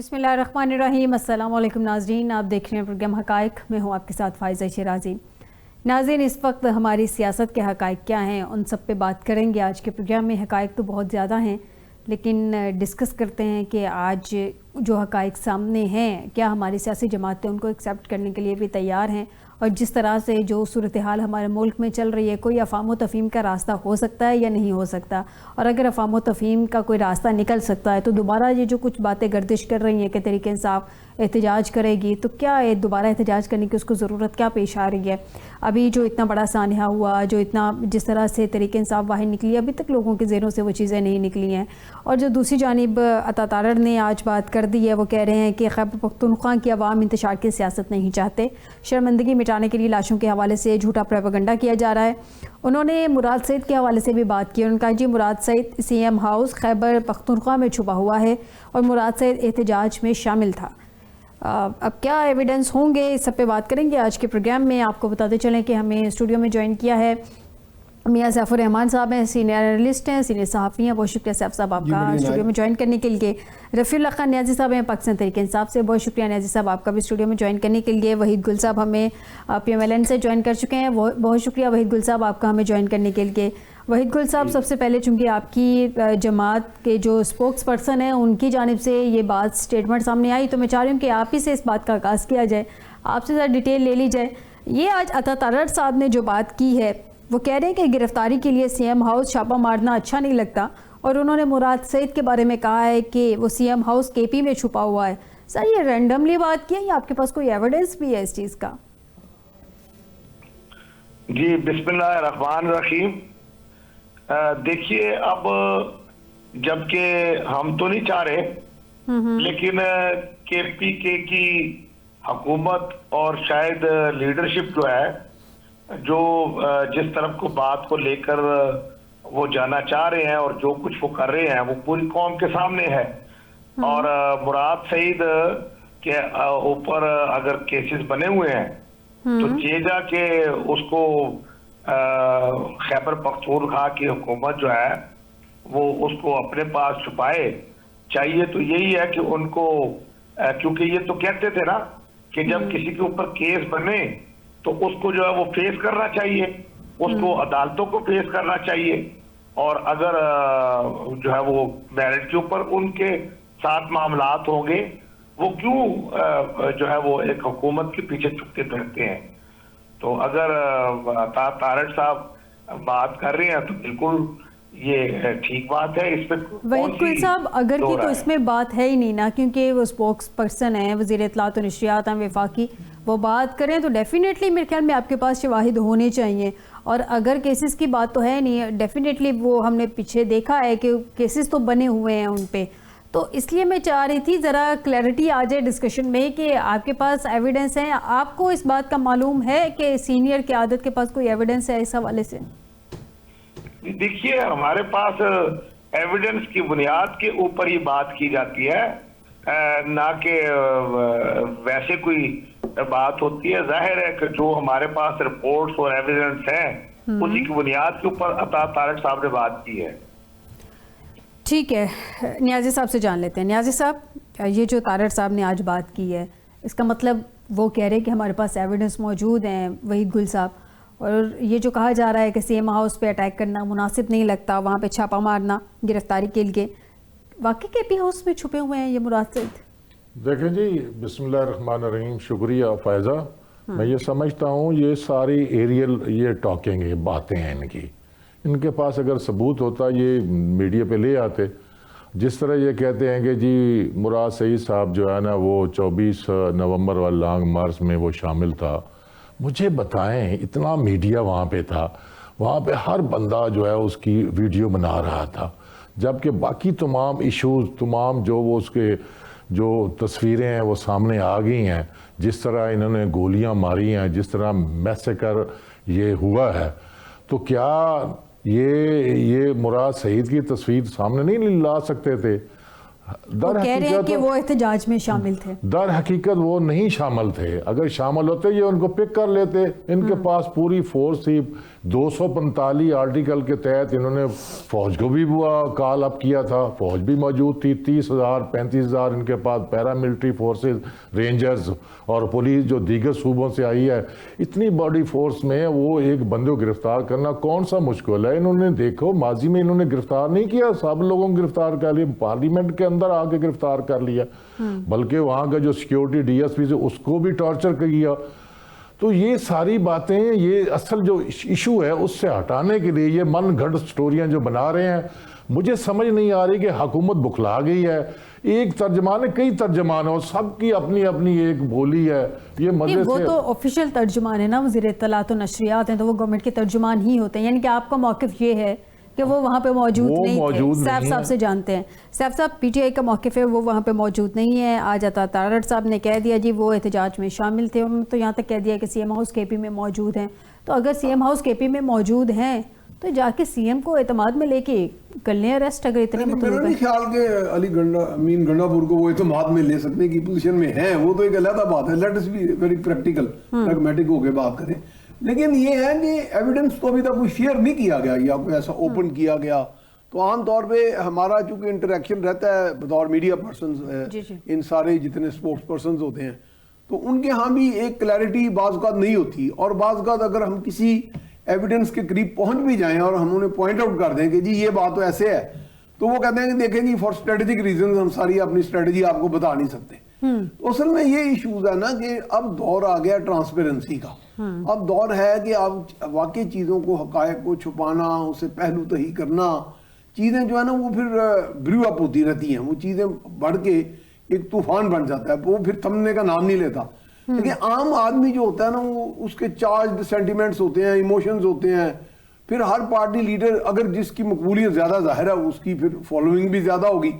بسم اللہ الرحمن الرحیم۔ السلام علیکم ناظرین، آپ دیکھ رہے ہیں پروگرام حقائق، میں ہوں آپ کے ساتھ فائزہ شیرازی۔ ناظرین، اس وقت ہماری سیاست کے حقائق کیا ہیں ان سب پہ بات کریں گے آج کے پروگرام میں۔ حقائق تو بہت زیادہ ہیں لیکن ڈسکس کرتے ہیں کہ آج جو حقائق سامنے ہیں کیا ہماری سیاسی جماعتیں ان کو ایکسیپٹ کرنے کے لیے بھی تیار ہیں، اور جس طرح سے جو صورتحال ہمارے ملک میں چل رہی ہے کوئی افہام و تفہیم کا راستہ ہو سکتا ہے یا نہیں ہو سکتا، اور اگر افہام و تفہیم کا کوئی راستہ نکل سکتا ہے تو دوبارہ یہ جو کچھ باتیں گردش کر رہی ہیں کہ تحریک انصاف احتجاج کرے گی، تو کیا دوبارہ احتجاج کرنے کی اس کو ضرورت کیا پیش آ رہی ہے؟ ابھی جو اتنا بڑا سانحہ ہوا، جو اتنا جس طرح سے تحریک انصاف باہر نکلی، ابھی تک لوگوں کے ذہنوں سے وہ چیزیں نہیں نکلی ہیں۔ اور جو دوسری جانب عطا تارڑ نے آج بات کر دی ہے، وہ کہہ رہے ہیں کہ خیبر پختونخوا کی عوام انتشار کی سیاست نہیں چاہتے، شرمندگی مٹانے کے لیے لاشوں کے حوالے سے جھوٹا پروپیگنڈا کیا جا رہا ہے۔ انہوں نے مراد سعید کے حوالے سے بھی بات کی، انہوں نے کہا جی مراد سعید C M house Khyber Pakhtunkhwa میں چھپا ہوا ہے اور مراد سعید احتجاج میں شامل تھا۔ اب کیا ایویڈنس ہوں گے، اس سب پہ بات کریں گے آج کے پروگرام میں۔ آپ کو بتاتے چلیں کہ ہمیں اسٹوڈیو میں جوائن کیا ہے میاں سیف الرحمان صاحب ہیں، سینئر انالسٹ ہیں، سینئر صحافی ہیں۔ بہت شکریہ سیف صاحب آپ کا اسٹوڈیو میں جوائن کرنے کے لیے۔ رفیع اللہ خان نیازی صاحب ہیں پاکستان تحریک انصاف سے، بہت شکریہ نیازی صاحب آپ کا بھی اسٹوڈیو میں جوائن کرنے کے لیے۔ وحید گل صاحب ہمیں پی ایم ایل این سے جوائن کر چکے ہیں، بہت شکریہ وحید گل صاحب آپ کا ہمیں جوائن کرنے کے لیے۔ وحید گل صاحب، سب سے پہلے چونکہ آپ کی جماعت کے جو اسپوکس پرسن ہیں ان کی جانب سے یہ بات اسٹیٹمنٹ سامنے آئی، تو میں چاہ رہی ہوں کہ آپ ہی سے اس بات کا آغاز کیا جائے، آپ سے ذرا ڈیٹیل لے لی جائے۔ یہ آج عطا تارڑ صاحب نے جو بات کی ہے، وہ کہہ رہے ہیں کہ گرفتاری کے لیے سی ایم ہاؤس چھاپا مارنا اچھا نہیں لگتا، اور انہوں نے مراد سعید کے بارے میں کہا ہے کہ وہ سی ایم ہاؤس کے پی میں چھپا ہوا ہے۔ سر، یہ رینڈملی بات کی ہے یا آپ کے پاس کوئی ایویڈنس بھی ہے اس چیز کا؟ جی بسم اللہ الرحمن الرحیم۔ دیکھیے، اب جبکہ ہم تو نہیں چاہ رہے لیکن کے پی کے کی حکومت اور شاید لیڈرشپ جو ہے، جو جس طرف کو بات کو لے کر وہ جانا چاہ رہے ہیں اور جو کچھ وہ کر رہے ہیں وہ پوری قوم کے سامنے ہے۔ اور مراد سعید کے اوپر اگر کیسز بنے ہوئے ہیں تو چیزا کہ اس کو خیبر پختونخوا کی حکومت جو ہے وہ اس کو اپنے پاس چھپائے۔ چاہیے تو یہی ہے کہ ان کو، کیونکہ یہ تو کہتے تھے نا کہ جب کسی کے اوپر کیس بنے تو اس کو جو ہے وہ فیس کرنا چاہیے، اس کو عدالتوں کو فیس کرنا چاہیے، اور اگر جو ہے وہ میرٹ کے اوپر ان کے ساتھ معاملات ہوں گے، وہ کیوں جو ہے وہ ایک حکومت کے پیچھے چھپتے پھرتے ہیں؟ تو اگر عطا تارڑ صاحب بات کر رہے ہیں تو بالکل یہ ٹھیک بات ہے۔ اس پہ وحید گل صاحب، اگر کی تو اس میں بات ہے ہی نہیں نا، کیونکہ وہ اسپوکس پرسن ہیں، وزیر اطلاعات و نشریات ہیں وفاقی، وہ بات کریں تو ڈیفینیٹلی میرے خیال میں آپ کے پاس شواہد ہونے چاہیے، اور اگر کیسز کی بات تو ہے نہیں، ڈیفینیٹلی وہ ہم نے پیچھے دیکھا ہے کہ کیسز تو بنے ہوئے ہیں ان پہ، تو اس لیے میں چاہ رہی تھی ذرا کلیئرٹی آ جائے ڈسکشن میں کہ آپ کے پاس ایویڈنس ہیں، آپ کو اس بات کا معلوم ہے کہ سینئر قیادت کے پاس کوئی ایویڈنس ہے اس حوالے سے؟ دیکھیے، ہمارے پاس ایویڈنس کی بنیاد کے اوپر ہی بات کی جاتی ہے، نہ کہ ویسے کوئی بات ہوتی ہے۔ ظاہر ہے کہ جو ہمارے پاس رپورٹس اور ایویڈنس ہیں اسی کی بنیاد کے اوپر عطا تارڑ صاحب نے بات کی ہے۔ ٹھیک ہے، نیازی صاحب سے جان لیتے ہیں۔ نیازی صاحب، یہ جو تارڑ صاحب نے آج بات کی ہے، اس کا مطلب وہ کہہ رہے کہ ہمارے پاس ایویڈنس موجود ہیں وحید گل صاحب، اور یہ جو کہا جا رہا ہے کہ سی ایم ہاؤس پہ اٹیک کرنا مناسب نہیں لگتا، وہاں پہ چھاپا مارنا گرفتاری کے لیے، واقعی کے پی ہاؤس میں چھپے ہوئے ہیں یہ مراد سعید؟ دیکھیں جی، بسم اللہ الرحمن الرحیم، شکریہ فائزہ۔ میں یہ سمجھتا ہوں یہ ساری ایریل یہ ٹاکنگ ہے، باتیں ہیں ان کے پاس اگر ثبوت ہوتا یہ میڈیا پہ لے آتے۔ جس طرح یہ کہتے ہیں کہ جی مراد سعید صاحب جو ہے نا وہ 24 نومبر والا لانگ مارچ میں وہ شامل تھا، مجھے بتائیں، اتنا میڈیا وہاں پہ تھا، وہاں پہ ہر بندہ جو ہے اس کی ویڈیو بنا رہا تھا، جبکہ باقی تمام ایشوز، تمام جو وہ اس کے جو تصویریں ہیں وہ سامنے آ گئی ہیں، جس طرح انہوں نے گولیاں ماری ہیں، جس طرح میسیکر یہ ہوا ہے، تو کیا یہ مراد سعید کی تصویر سامنے نہیں لا سکتے تھے؟ وہ کہہ رہے ہیں کہ وہ احتجاج میں شامل تھے، در حقیقت وہ نہیں شامل تھے۔ اگر شامل ہوتے یہ ان کو پک کر لیتے، ان کے پاس پوری فورس تھی، 245 آرٹیکل کے تحت انہوں نے فوج کو بھی کال اپ کیا تھا, فوج بھی موجود تھی, 30,000 35,000 ان کے پاس پیراملٹری فورسز, رینجرز اور پولیس جو دیگر صوبوں سے آئی ہے. اتنی بڑی فورس میں وہ ایک بندے کو گرفتار کرنا کون سا مشکل ہے؟ انہوں نے دیکھو ماضی میں انہوں نے گرفتار نہیں کیا, سب لوگوں کو گرفتار کر لیا, پارلیمنٹ کے اندر آ کے گرفتار کر لیا, بلکہ وہاں کا جو سیکیورٹی ڈی ایس پی سے اس کو بھی ٹارچر کیا. تو یہ ساری باتیں, یہ اصل جو ایشو ہے اس سے ہٹانے کے لیے یہ من گھڑت سٹوریاں جو بنا رہے ہیں, مجھے سمجھ نہیں آ رہی کہ حکومت بکھلا گئی ہے. ایک ترجمان ہے, کئی ترجمان ہو, سب کی اپنی اپنی ایک بولی ہے. یہ مزے سے وہ تو آفیشیل ترجمان ہے نا, وزیر اطلاعات و نشریات ہیں تو وہ گورنمنٹ کے ترجمان ہی ہوتے ہیں. یعنی کہ آپ کا موقف یہ ہے کہ وہ وہاں پہ موجود نہیں تھے. سیف صاحب سے جانتے ہیں, سیف صاحب پی ٹی آئی کا موقف ہے وہ وہاں پہ موجود نہیں ہے. آج عطا تارڑ صاحب نے کہہ دیا جی وہ احتجاج میں شامل تھے, انہوں نے تو یہاں تک کہہ دیا کہ سی ایم ہاؤس کے پی میں موجود ہیں. تو اگر سی ایم ہاؤس کے پی میں موجود ہیں تو جا کے سی ایم کو اعتماد میں لے کے کر لیں اریسٹ اگر اتنے مطلوب ہے. میرا نہیں خیال کہ علی امین گنڈا پور کو وہ اعتماد میں لے سکنے کی پوزیشن میں ہیں, وہ تو ایک علیحدہ بات ہے. Let us be very practical pragmatic ہو کے بات کریں. لیکن یہ ہے کہ ایویڈنس تو ابھی تک کوئی شیئر نہیں کیا گیا یا کوئی ایسا اوپن کیا گیا. تو عام طور پہ ہمارا چونکہ انٹریکشن رہتا ہے بطور میڈیا پرسنز ان سارے جتنے سپورٹس پرسنز ہوتے ہیں, تو ان کے ہاں بھی ایک کلیئرٹی بعض اوقات نہیں ہوتی. اور بعض اوقات اگر ہم کسی ایویڈنس کے قریب پہنچ بھی جائیں اور ہم انہیں پوائنٹ آؤٹ کر دیں کہ جی یہ بات تو ایسے ہے, تو وہ کہتے ہیں کہ دیکھیں گی فار اسٹریٹجک ریزنز ہم ساری اپنی اسٹریٹجی آپ کو بتا نہیں سکتے. تو اصل میں یہ ایشوز ہے نا کہ اب دور آ گیا ٹرانسپیرنسی کا. اب دور ہے کہ اب واقعی چیزوں کو, حقائق کو چھپانا, اسے پہلو تہی کرنا, چیزیں جو ہے نا وہ پھر بریو اپ ہوتی رہتی ہیں, وہ چیزیں بڑھ کے ایک طوفان بن جاتا ہے, وہ پھر تھمنے کا نام نہیں لیتا. لیکن عام آدمی جو ہوتا ہے نا وہ اس کے چارجڈ سینٹیمنٹس ہوتے ہیں, ایموشنز ہوتے ہیں. پھر ہر پارٹی لیڈر اگر جس کی مقبولیت زیادہ ظاہر ہے اس کی پھر فالوئنگ بھی زیادہ ہوگی,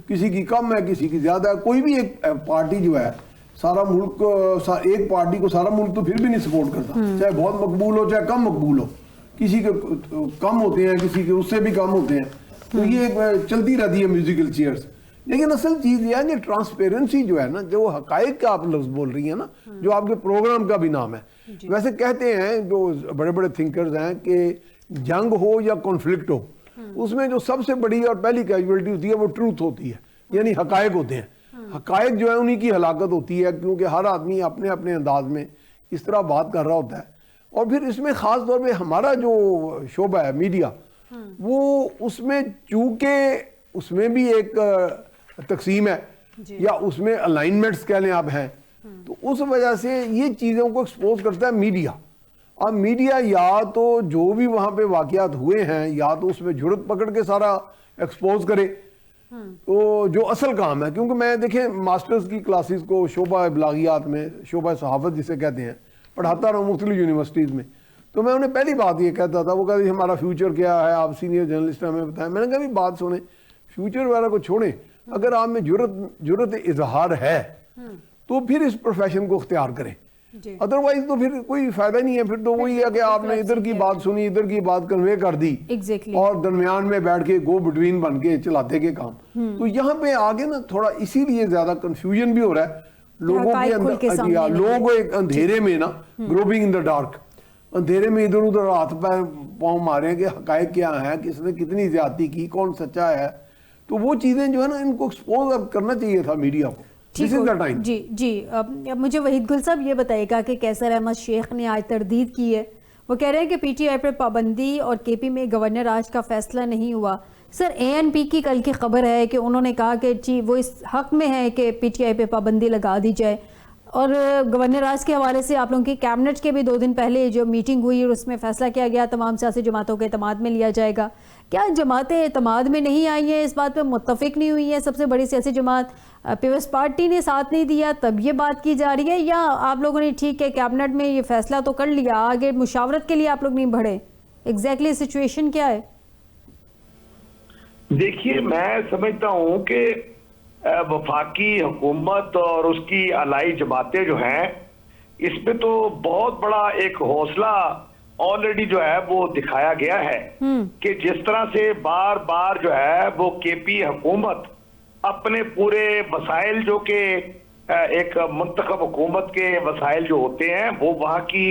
کسی کی کم ہے کسی کی زیادہ ہے. کوئی بھی ایک پارٹی جو ہے سارا ملک, ایک پارٹی کو سارا ملک تو پھر بھی نہیں سپورٹ کرتا, چاہے بہت مقبول ہو چاہے کم مقبول ہو. کسی کے کم ہوتے ہیں, کسی کے اس سے بھی کم ہوتے ہیں. تو یہ چلتی رہتی ہے میوزیکل چیئرز. لیکن اصل چیز یہ ہے کہ ٹرانسپیرنسی جو ہے نا, جو حقائق کا آپ لفظ بول رہی ہیں نا, جو آپ کے پروگرام کا بھی نام ہے, ویسے کہتے ہیں جو بڑے بڑے تھنکرز ہیں کہ جنگ ہو یا کانفلکٹ ہو, اس میں جو سب سے بڑی اور پہلی کیجویلٹی ہوتی ہے وہ ٹروتھ ہوتی ہے, یعنی حقائق ہوتے ہیں. حقائق جو ہے انہی کی ہلاکت ہوتی ہے, کیونکہ ہر آدمی اپنے اپنے انداز میں اس طرح بات کر رہا ہوتا ہے. اور پھر اس میں خاص طور پہ ہمارا جو شعبہ ہے میڈیا, وہ اس میں چونکہ اس میں بھی ایک تقسیم ہے یا اس میں الائنمنٹس کہہ لیں آپ ہیں, تو اس وجہ سے یہ چیزوں کو ایکسپوز کرتا ہے میڈیا. اب میڈیا یا تو جو بھی وہاں پہ واقعات ہوئے ہیں یا تو اس میں جھڑت پکڑ کے سارا ایکسپوز کرے, تو جو اصل کام ہے, کیونکہ میں دیکھیں ماسٹرز کی کلاسز کو شعبہ ابلاغیات میں, شعبہ صحافت جسے کہتے ہیں, پڑھاتا رہا مختلف یونیورسٹیز میں. تو میں انہیں پہلی بات یہ کہتا تھا, وہ کہتے ہیں ہمارا فیوچر کیا ہے, آپ سینئر جرنلسٹ ہمیں بتائیں. میں نے کہا بھی بات سنیں, فیوچر وغیرہ کو چھوڑیں, اگر آپ میں جرت اظہار ہے تو پھر اس پروفیشن کو اختیار کریں. ادروائز تو پھر کوئی فائدہ نہیں ہے. پھر تو وہی ہے کہ آپ نے ادھر کی بات سنی, ادھر کی بات کنوے کر دی, اور درمیان میں بیٹھ کے گو بٹوین بن کے چلاتے کے کام. تو یہاں پہ آگے نا تھوڑا اسی لیے زیادہ کنفیوژن بھی ہو رہا ہے لوگوں کے اندر. لوگوں کو ایک اندھیرے میں نا, گروپنگ ان دا ڈارک, اندھیرے میں ادھر ادھر ہاتھ پاؤں مارے کہ حقائق کیا ہے, کس نے کتنی زیادتی کی, کون سچا ہے. تو وہ چیزیں جو ہے نا ان کو ایکسپوز اب کرنا چاہیے تھا میڈیا کو. جی مجھے وحید گل صاحب یہ بتائے گا کہ کیسر احمد شیخ نے آج تردید کی ہے. وہ کہہ رہے ہیں کہ پی ٹی آئی پر پابندی اور کے پی میں گورنر راج کا فیصلہ نہیں ہوا. سر اے این پی کی کل کی خبر ہے کہ انہوں نے کہا کہ جی وہ اس حق میں ہے کہ پی ٹی آئی پہ پابندی لگا دی جائے. اور گورنر راج کے حوالے سے آپ لوگوں کی کیبنٹ کے بھی 2 دن پہلے جو میٹنگ ہوئی اور اس میں فیصلہ کیا گیا تمام سیاسی جماعتوں کے اعتماد میں لیا جائے گا. کیا جماعتیں اعتماد میں نہیں آئی ہیں, اس بات پہ متفق نہیں ہوئی ہیں؟ سب سے بڑی سیاسی جماعت پیپلز پارٹی نے ساتھ نہیں دیا, تب یہ بات کی جا رہی ہے, یا آپ لوگوں نے ٹھیک ہے کیبنٹ میں یہ فیصلہ تو کر لیا, آگے مشاورت کے لیے آپ لوگ نہیں بڑھے؟ ایگزیکٹلی سچویشن کیا ہے؟ دیکھیے میں سمجھتا ہوں کہ وفاقی حکومت اور اس کی الائی جماعتیں جو ہیں, اس پہ تو بہت بڑا ایک حوصلہ آلریڈی جو ہے وہ دکھایا گیا ہے کہ جس طرح سے بار بار جو ہے وہ کے پی حکومت اپنے پورے وسائل جو کہ ایک منتخب حکومت کے وسائل جو ہوتے ہیں وہ وہاں کی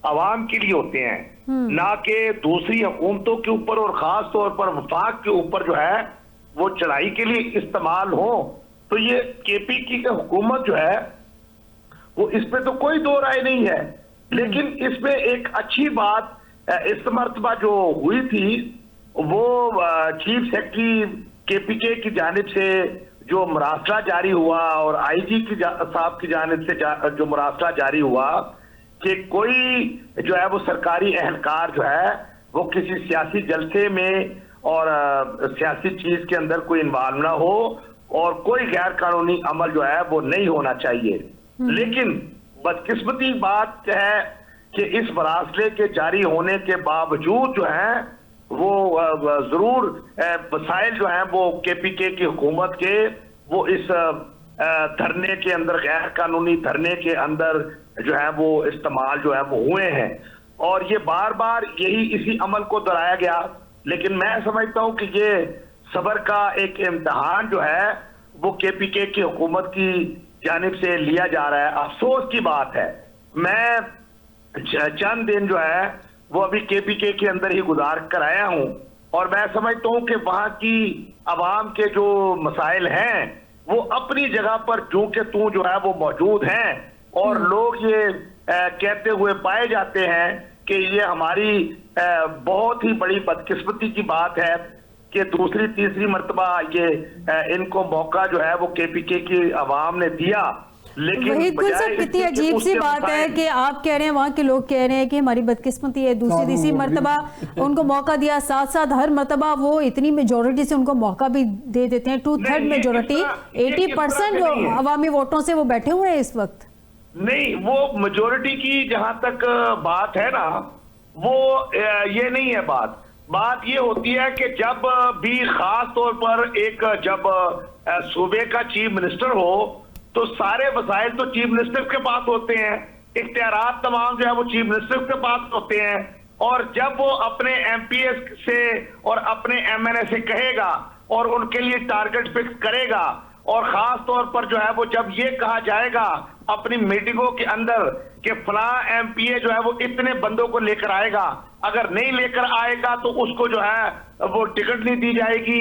عوام کے لیے ہوتے ہیں، نہ کہ دوسری حکومتوں کے اوپر اور خاص طور پر وفاق کے اوپر جو ہے وہ چڑھائی کے لیے استعمال ہو۔ تو یہ کے پی کی حکومت جو ہے وہ اس پہ تو کوئی دو رائے نہیں ہے، لیکن اس میں ایک اچھی بات اس مرتبہ جو ہوئی تھی وہ چیف سیکرٹری کے پی کے کی جانب سے جو مراسلہ جاری ہوا اور آئی جی کی صاحب کی جانب سے جو مراسلہ جاری ہوا کہ کوئی جو ہے وہ سرکاری اہلکار جو ہے وہ کسی سیاسی جلسے میں اور سیاسی چیز کے اندر کوئی انوالو نہ ہو اور کوئی غیر قانونی عمل جو ہے وہ نہیں ہونا چاہیے۔ لیکن بدقسمتی بات ہے کہ اس مراسلے کے جاری ہونے کے باوجود جو ہے وہ ضرور وسائل جو ہیں وہ کے پی کے کی حکومت کے وہ اس دھرنے کے اندر غیر قانونی دھرنے کے اندر جو ہے وہ استعمال جو ہے وہ ہوئے ہیں اور یہ بار بار یہی اسی عمل کو دہرایا گیا۔ لیکن میں سمجھتا ہوں کہ یہ صبر کا ایک امتحان جو ہے وہ کے پی کے کی حکومت کی جانب سے لیا جا رہا ہے۔ افسوس کی بات ہے، میں چند دن جو ہے وہ ابھی کے پی کے اندر ہی گزار کر آیا ہوں اور میں سمجھتا ہوں کہ وہاں کی عوام کے جو مسائل ہیں وہ اپنی جگہ پر جو کہ تو جو ہے وہ موجود ہیں اور لوگ یہ کہتے ہوئے پائے جاتے ہیں کہ یہ ہماری بہت ہی بڑی بدقسمتی کی بات ہے کہ دوسری تیسری مرتبہ یہ ان کو موقع جو ہے وہ کے پی کے کی عوام نے دیا۔ وحید گل صاحب کتنی عجیب سی بات ہے کہ آپ کہہ رہے ہیں، وہاں کے لوگ کہہ رہے ہیں کہ ہماری بدقسمتی ہے، دوسری تیسری مرتبہ ان کو موقع دیا، ساتھ ساتھ ہر مرتبہ وہ اتنی میجورٹی سے ان کو موقع بھی دے دیتے ہیں، 2/3 میجورٹی 80% عوامی ووٹوں سے وہ بیٹھے ہوئے ہیں اس وقت۔ نہیں، وہ میجورٹی کی جہاں تک بات ہے نا وہ یہ نہیں ہے بات یہ ہوتی ہے کہ جب بھی خاص طور پر ایک جب صوبے کا چیف منسٹر ہو تو سارے وسائل تو چیف منسٹر کے پاس ہوتے ہیں، اختیارات تمام جو ہے وہ چیف منسٹر کے پاس ہوتے ہیں اور جب وہ اپنے ایم پی ایس سے اور اپنے ایم این اے سے کہے گا اور ان کے لیے ٹارگٹ فکس کرے گا اور خاص طور پر جو ہے وہ جب یہ کہا جائے گا اپنی میٹنگوں کے اندر کہ فلاں ایم پی اے جو ہے وہ اتنے بندوں کو لے کر آئے گا، اگر نہیں لے کر آئے گا تو اس کو جو ہے وہ ٹکٹ نہیں دی جائے گی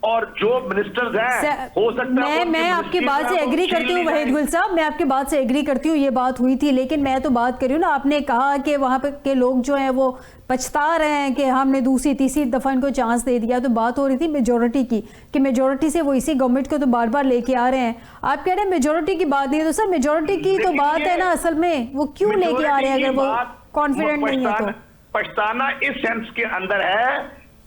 اور جو منسٹرز ہیں ہو سکتا ہے میں آپ کی بات سے ایگری کرتی ہوں وحید گل صاحب، میں آپ کی بات سے ایگری کرتی ہوں، یہ بات ہوئی تھی، لیکن میں تو بات کر رہی ہوں نا، آپ نے کہا کہ وہاں پہ کے لوگ جو ہیں وہ پچھتا رہے ہیں کہ ہم نے دوسری تیسری دفعہ ان کو چانس دے دیا، تو بات ہو رہی تھی میجورٹی کی کہ میجورٹی سے وہ اسی گورنمنٹ کو تو بار بار لے کے آ رہے ہیں۔ آپ کہہ رہے ہیں میجورٹی کی بات نہیں ہے، تو سر میجورٹی کی تو بات ہے نا، اصل میں وہ کیوں لے کے آ رہے ہیں اگر وہ کانفیڈنٹ نہیں ہے تو؟ پچھتانا اس سینس کے اندر ہے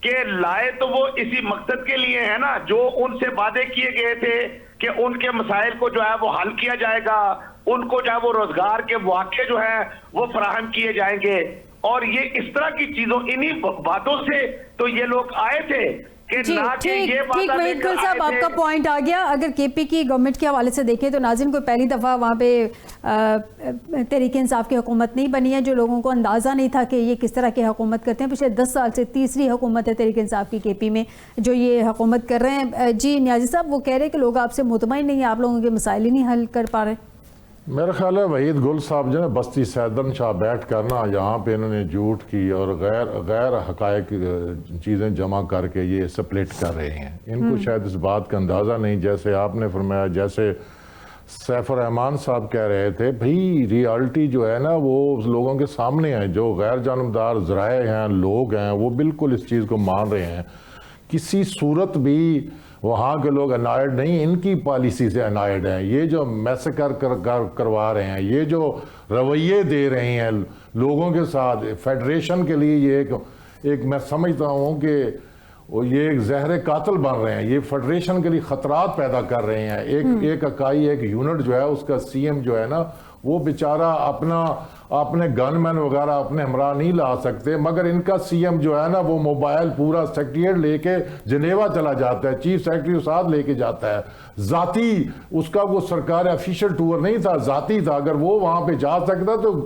کہ لائے تو وہ اسی مقصد کے لیے ہے نا جو ان سے وعدے کیے گئے تھے کہ ان کے مسائل کو جو ہے وہ حل کیا جائے گا، ان کو جو ہے وہ روزگار کے مواقع جو ہے وہ فراہم کیے جائیں گے اور یہ اس طرح کی چیزوں انہی باتوں سے تو یہ لوگ آئے تھے کہ نہ کہ یہ ٹھیک وحید گل صاحب آپ کا پوائنٹ آ گیا۔ اگر کے پی کی گورنمنٹ کے حوالے سے دیکھیں تو ناظرین کوئی پہلی دفعہ وہاں پہ تحریک انصاف کی حکومت نہیں بنی ہے، جو لوگوں کو اندازہ نہیں تھا کہ یہ کس طرح کی حکومت کرتے ہیں، پچھلے 10 سال سے تیسری حکومت ہے تحریک انصاف کی کے پی میں جو یہ حکومت کر رہے ہیں۔ جی نیازی صاحب، وہ کہہ رہے ہیں کہ لوگ آپ سے مطمئن نہیں ہیں، آپ لوگوں کے مسائل ہی نہیں حل کر پا رہے۔ میرا خیال ہے وحید گل صاحب جو ہے بستی سیدن شاہ بیٹھ کرنا یہاں پہ انہوں نے جھوٹ کی اور غیر حقائق چیزیں جمع کر کے یہ سپلٹ کر رہے ہیں، ان کو شاید اس بات کا اندازہ نہیں، جیسے آپ نے فرمایا، جیسے سیف الرحمان صاحب کہہ رہے تھے، بھئی ریالٹی جو ہے نا وہ لوگوں کے سامنے ہے، جو غیر جانبدار ذرائع ہیں لوگ ہیں وہ بالکل اس چیز کو مان رہے ہیں، کسی صورت بھی وہاں کے لوگ انائڈ نہیں، ان کی پالیسی سے انائڈ ہیں، یہ جو میسیکر کروا رہے ہیں، یہ جو رویے دے رہے ہیں لوگوں کے ساتھ فیڈریشن کے لیے، یہ ایک میں سمجھتا ہوں کہ یہ ایک زہر قاتل بن رہے ہیں، یہ فیڈریشن کے لیے خطرات پیدا کر رہے ہیں۔ ایک اکائی ایک یونٹ جو ہے اس کا سی ایم جو ہے نا وہ بیچارہ اپنے گن مین وغیرہ اپنے ہمراہ نہیں لا سکتے، مگر ان کا سی ایم جو ہے نا وہ موبائل پورا سیکریٹریٹ لے کے جنیوا چلا جاتا ہے، چیف سیکریٹری ساتھ لے کے جاتا ہے، ذاتی اس کا وہ سرکار افیشل ٹور نہیں تھا، ذاتی تھا، اگر وہ وہاں پہ جا سکتا تو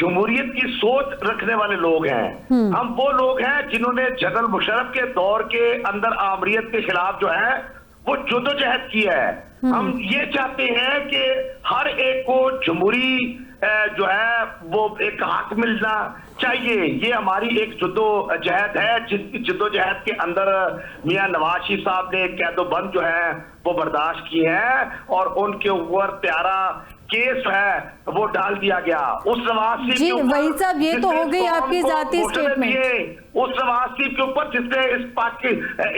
جمہوریت کی سوچ رکھنے والے لوگ ہیں. ہم وہ لوگ ہیں جنہوں نے جنرل مشرف کے دور کے اندر آمریت کے خلاف جو ہے وہ جدوجہد کی ہے. ہم یہ چاہتے ہیں کہ ہر ایک کو جمہوری جو ہے وہ ایک حق ملنا چاہیے. یہ ہماری ایک جدوجہد ہے جس کی جدوجہد کے اندر میاں نواز شریف صاحب نے قید و بند جو ہے وہ برداشت کی ہے اور ان کے اوپر پیارا کیس ہے وہ ڈال دیا گیا. اس نواز شریف جی وحید صاحب یہ تو ہو گئی آپ کی ذاتی اسٹیٹمنٹ. اس نواز شریف کے اوپر جس نے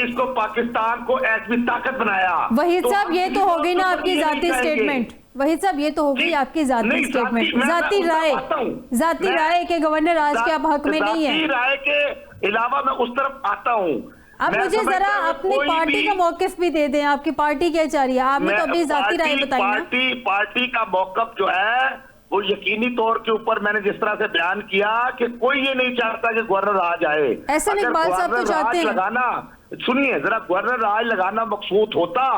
اس کو پاکستان کو ایٹمی طاقت بنایا. وحید صاحب یہ تو ہو گئی نا آپ کی ذاتی اسٹیٹمنٹ. وحید صاحب یہ تو ہو گئی آپ کی ذاتی اسٹیٹمنٹ. ذاتی رائے کہ گورنر راج کے اب حق میں نہیں ہے. ذاتی رائے کے علاوہ میں اس طرف آتا ہوں. اب مجھے ذرا اپنی پارٹی کا موقف بھی دے دیں. آپ کی پارٹی کیا چاہ رہی ہے؟ آپ نے تو ابھی ذاتی رائے بتائی نا. پارٹی کا موقف جو ہے وہ یقینی طور کے اوپر میں نے جس طرح سے بیان کیا کہ کوئی یہ نہیں چاہتا کہ گورنر راج آئے. احسن اقبال صاحب تو چاہتے ہیں. سنیے ذرا, گورنر راج لگانا مقصود ہوتا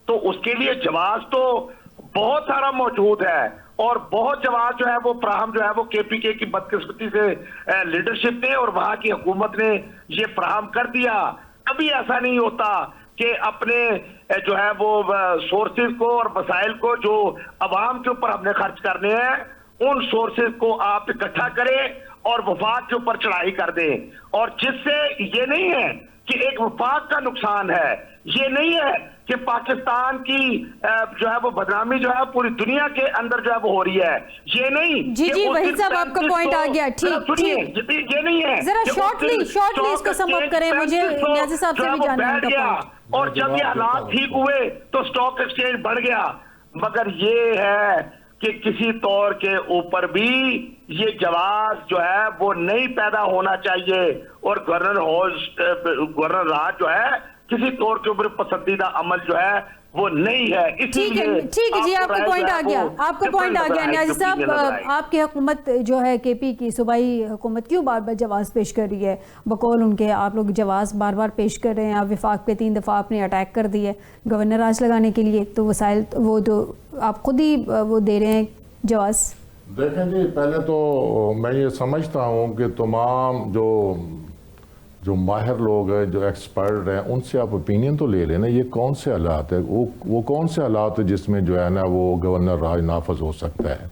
تو اس کے لیے جواز تو بہت سارا موجود ہے اور بہت جواز جو ہے وہ فراہم جو ہے وہ کے پی کے کی بدقسمتی سے لیڈرشپ نے اور وہاں کی حکومت نے یہ فراہم کر دیا. کبھی ایسا نہیں ہوتا کہ اپنے جو ہے وہ سورسز کو اور وسائل کو جو عوام کے اوپر ہم نے خرچ کرنے ہیں ان سورسز کو آپ اکٹھا کریں اور وفاق کے اوپر چڑھائی کر دیں. اور جس سے یہ نہیں ہے کہ ایک وفاق کا نقصان ہے, یہ نہیں ہے کہ پاکستان کی جو ہے وہ بدنامی جو ہے پوری دنیا کے اندر جو ہے وہ ہو رہی ہے. یہ نہیں جی وحید صاحب آپ کا پوائنٹ آ گیا. ٹھیک یہ نہیں ہے ذرا شارٹلی اس کو سم اپ کریں. مجھے نیازی صاحب سے بھی جاننا ہے. اور جب یہ حالات ٹھیک ہوئے تو سٹاک ایکسچینج بڑھ گیا. مگر یہ ہے کہ کسی طور کے اوپر بھی یہ جواز جو ہے وہ نہیں پیدا ہونا چاہیے اور گورنر راج جو ہے کسی طور کے اوپر پسندیدہ عمل جو ہے وہ نہیں ہے. ٹھیک ہے جی آپ کو پوائنٹ آ گیا. آپ کو پوائنٹ آ گیا. نیازی صاحب آپ کی حکومت جو ہے کے پی کی صوبائی حکومت کیوں بار بار جواز پیش کر رہی ہے؟ بقول ان کے آپ لوگ جواز بار بار پیش کر رہے ہیں. آپ وفاق پہ 3 دفعہ آپ نے اٹیک کر دی ہے گورنر راج لگانے کے لیے, تو وسائل وہ تو آپ خود ہی وہ دے رہے ہیں جواز. دیکھیں جی, پہلے تو میں یہ سمجھتا ہوں کہ تمام جو ماہر لوگ ہیں, جو ایکسپرٹ ہیں, ان سے آپ اوپینین تو لے لینا. یہ کون سے حالات ہے, وہ کون سے حالات ہے جس میں جو ہے نا وہ گورنر راج نافذ ہو سکتا ہے.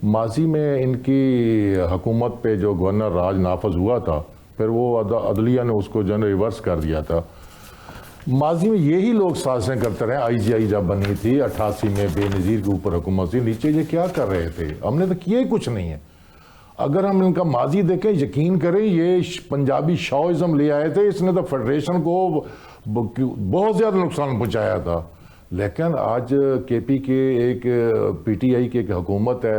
ماضی میں ان کی حکومت پہ جو گورنر راج نافذ ہوا تھا پھر وہ عدلیہ نے اس کو جو ہے ریورس کر دیا تھا. ماضی میں یہی لوگ سازشیں کرتے رہے. آئی جی آئی جب بنی تھی 88 میں بے نظیر کے اوپر حکومت تھی, نیچے یہ کیا کر رہے تھے؟ ہم نے تو کیا ہی کچھ نہیں ہے. اگر ہم ان کا ماضی دیکھیں, یقین کریں یہ پنجابی شاہزم لے آئے تھے. اس نے تو فیڈریشن کو بہت زیادہ نقصان پہنچایا تھا. لیکن آج کے پی کے ایک پی ٹی آئی کی ایک حکومت ہے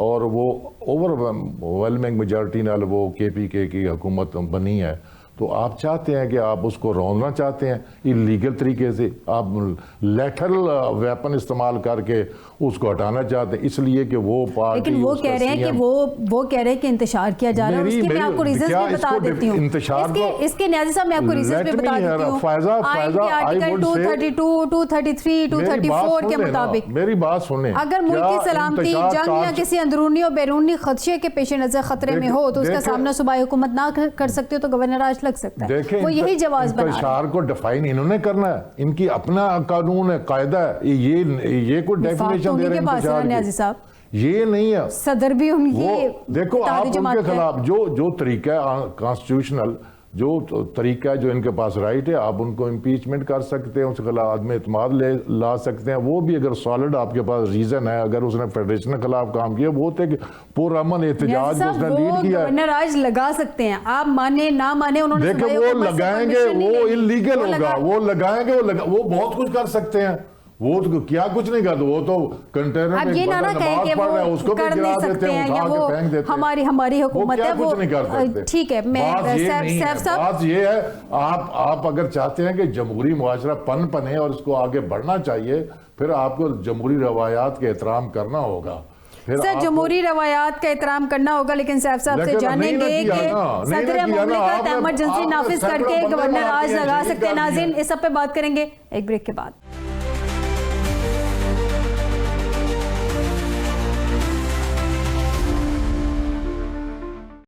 اور وہ اوور ویلمنگ میجارٹی نال وہ کے پی کے کی حکومت بنی ہے. تو آپ چاہتے ہیں کہ آپ اس کو روندنا چاہتے ہیں انلیگل طریقے سے. آپ لیٹرل ویپن استعمال کر کے اس کو ہٹانا چاہتے ہیں اس لیے کہ وہ پارٹی. لیکن وہ کہہ رہے ہیں کہ وہ کہہ رہے ہیں کہ انتشار کیا جا رہا ہے. اس کے میں آپ کو ریزنز بھی بتا دیتی ہوں. اس کے نیازی صاحب میں آپ کو ریزنز بھی بتا دیتی ہوں. آرٹیکل 232, 233, 234 کے مطابق میری بات سنیں, اگر ملک کی سلامتی, جنگ یا کسی اندرونی اور بیرونی خدشے کے پیش نظر خطرے میں ہو تو اس کا سامنا صوبائی حکومت نہ کر سکتے ہو تو گورنر راج لگ سکتا ہے. وہ یہی جواز بنا رہے ہیں. انتشار کو ڈیفائن انہوں نے کرنا ہے. ان کی اپنا قانون ہے, قاعدہ ہے. یہ کوئی ڈیفینیشن دے رہے ہیں انتشار کی. یہ نہیں ہے. صدر بھی ان کی دیکھو آپ ان کے خلاف جو طریقہ ہے کانسٹیٹیوشنل, جو طریقہ ہے, جو ان کے پاس رائٹ ہے, آپ ان کو امپیچمنٹ کر سکتے ہیں, اس کے خلاف عدم اعتماد لا سکتے ہیں. وہ بھی اگر سالڈ آپ کے پاس ریزن ہے, اگر اس نے فیڈریشن کے خلاف کام کیا, وہ تھے کہ پرامن احتجاج اس نے لیڈ کیا ہے. گورنر راج لگا سکتے ہیں, آپ مانے نہ مانے, انہوں نے دیکھیں وہ لگائیں گے, وہ انلیگل ہوگا. وہ لگائیں گے, وہ بہت کچھ کر سکتے ہیں. وہ تو کیا کچھ نہیں کرتے, وہ تو کنٹینر میں نماز پڑھ رہا ہے اس کو بھی گرا دیتے ہیں, اٹھا کے پھینک دیتے ہیں. ہماری حکومت ہے, وہ کچھ نہیں کر سکتے. ٹھیک ہے. بات یہ ہے, آپ اگر چاہتے ہیں کہ جمہوری معاشرہ پنے اور اس کو آگے بڑھنا چاہیے, پھر آپ کو جمہوری روایات کے احترام کرنا ہوگا. سر جمہوری روایات کا احترام کرنا ہوگا, لیکن سیف صاحب سے جانیں گے کہ صدر مملکت ایمرجنسی نافذ کر کے گورنر راج لگا سکتے ہیں. ناظرین اس سب پہ بات کریں گے ایک بریک کے بعد.